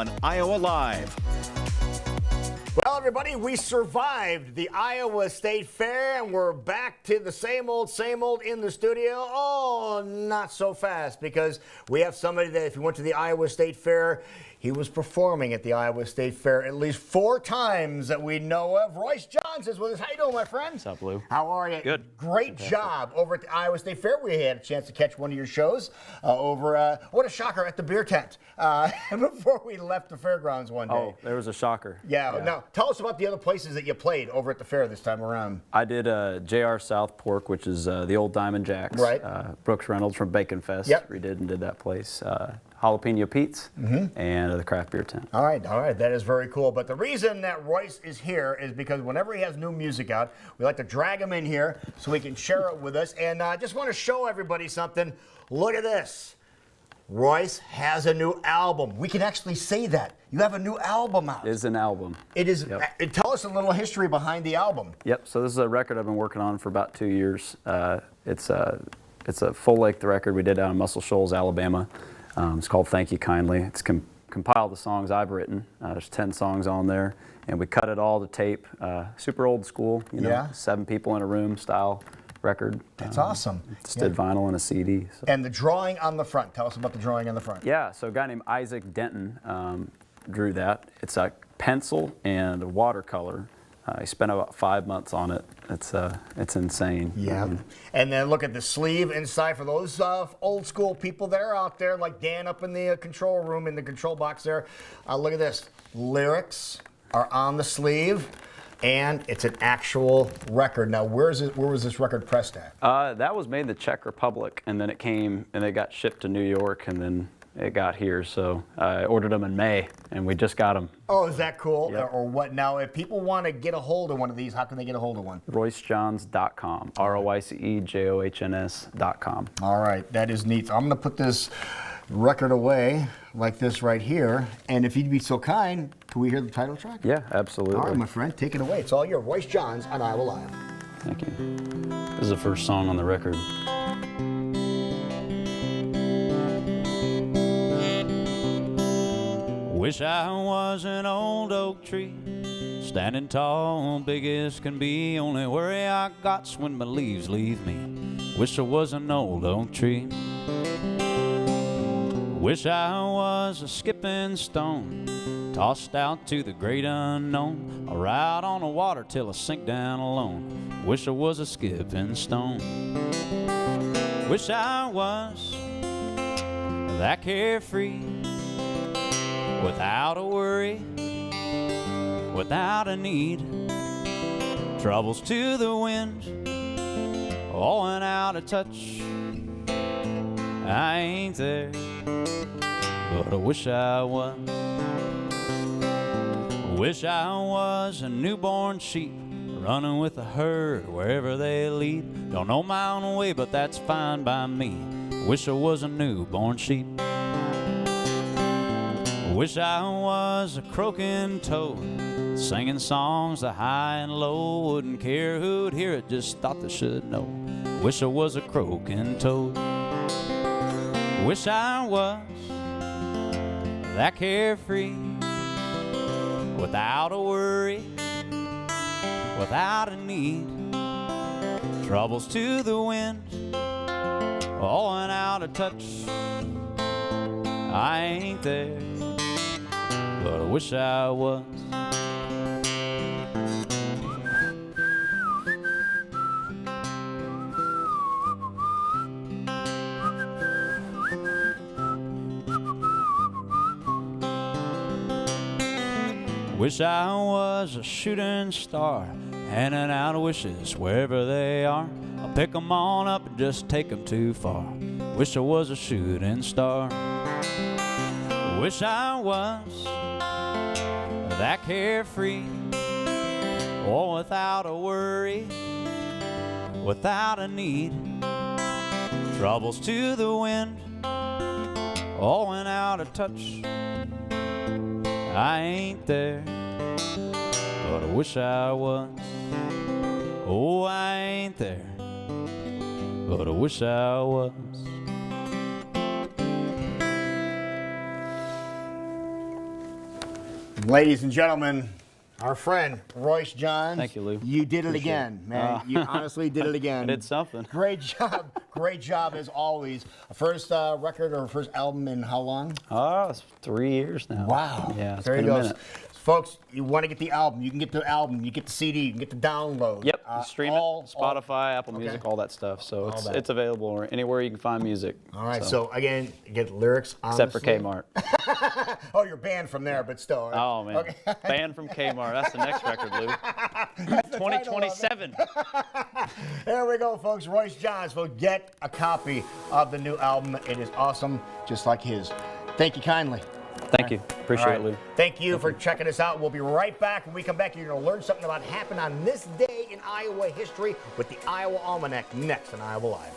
on Iowa Live. Well, everybody, we survived the Iowa State Fair, and we're back to the same old in the studio. Oh, not so fast, because we have somebody that, if you went to the Iowa State Fair, he was performing at the Iowa State Fair at least 4 times that we know of. Royce Johns is with us. How you doing, my friend? What's up, Lou? How are you? Good. Great job over at the Iowa State Fair. We had a chance to catch one of your shows what a shocker, at the beer tent before we left the fairgrounds one day. Oh, there was a shocker. Yeah. Now, tell us about the other places that you played over at the fair this time around. I did JR South Pork, which is the old Diamond Jacks. Right. Brooks Reynolds from Bacon Fest. Yep. Redid and did that place. Jalapeno Pete's and the craft beer tent. All right. That is very cool. But the reason that Royce is here is because whenever he has new music out, we like to drag him in here so he can share it with us. And I just want to show everybody something. Look at this. Royce has a new album. We can actually say that. You have a new album out. It is an album. It is. Yep. Tell us a little history behind the album. Yep. So this is a record I've been working on for about 2 years. It's a full-length record we did out in Muscle Shoals, Alabama. It's called Thank You Kindly. It's compiled the songs I've written. There's 10 songs on there, and we cut it all to tape. Super old school, you know, 7 people in a room style record. That's awesome. Just did vinyl and a CD. So. And the drawing on the front. Tell us about the drawing on the front. Yeah, so a guy named Isaac Denton drew that. It's a pencil and a watercolor. He spent about 5 months on it. It's insane. Yeah. And then look at the sleeve inside for those old school people that are out there, like Dan up in the control room, in the control box there. Look at this. Lyrics are on the sleeve, and it's an actual record. Now, where was this record pressed at? That was made in the Czech Republic, and then it came and it got shipped to New York, and then it got here. So I ordered them in May, and we just got them. Oh, is that cool? Yep. Or what? Now, if people want to get a hold of one of these, how can they get a hold of one? RoyceJohns.com. RoyceJohns.com. All right, that is neat. So I'm going to put this record away like this right here. And if you'd be so kind, can we hear the title track? Yeah, absolutely. All right, my friend, take it away. It's all your Royce Johns on Iowa Live. Thank you. This is the first song on the record. Wish I was an old oak tree, standing tall, big as can be. Only worry I got's when my leaves leave me. Wish I was an old oak tree. Wish I was a skipping stone, tossed out to the great unknown. I'll ride on the water till I sink down alone. Wish I was a skipping stone. Wish I was that carefree, without a worry, without a need. Troubles to the wind, oh, and out of touch. I ain't there, but I wish I was. Wish I was a newborn sheep, running with the herd wherever they lead. Don't know my own way, but that's fine by me. Wish I was a newborn sheep. Wish I was a croaking toad, singing songs the high and low. Wouldn't care who'd hear it, just thought they should know. Wish I was a croaking toad. Wish I was that carefree, without a worry, without a need. Troubles to the wind, oh, and out of touch. I ain't there, but I wish I was. Wish I was a shooting star, handing out wishes wherever they are. I'll pick 'em on up and just take 'em too far. Wish I was a shooting star. Wish I was that carefree, or without a worry, without a need. Troubles to the wind, oh, and out of touch. I ain't there, but I wish I was. Oh, I ain't there, but I wish I was. Ladies and gentlemen, our friend Royce Johns. Thank you, Lou. You did it Appreciate again, it. man. You honestly did it again. I did something. Great job. Great job as always. First record or first album in how long? Oh, it's 3 years now. Wow. Yeah, it's there been you a go. minute. Folks, you want to get the album, you can get the album, you get the CD, you can get the download. Yep, you stream all- it, Spotify, Apple okay. Music, all that stuff. So All that. it's available anywhere you can find music. All right, so again, you get lyrics on except for the sleeve. Kmart. Oh, you're banned from there, but still. Oh man, Okay. banned from Kmart. That's the next record, Lou. 2027. There we go, folks. Royce Johns will get a copy of the new album. It is awesome, just like his. Thank you kindly. Thank you. Appreciate it, Lou. Thank you for checking us out. We'll be right back. When we come back, you're going to learn something about happened on this day in Iowa history with the Iowa Almanac next on Iowa Live.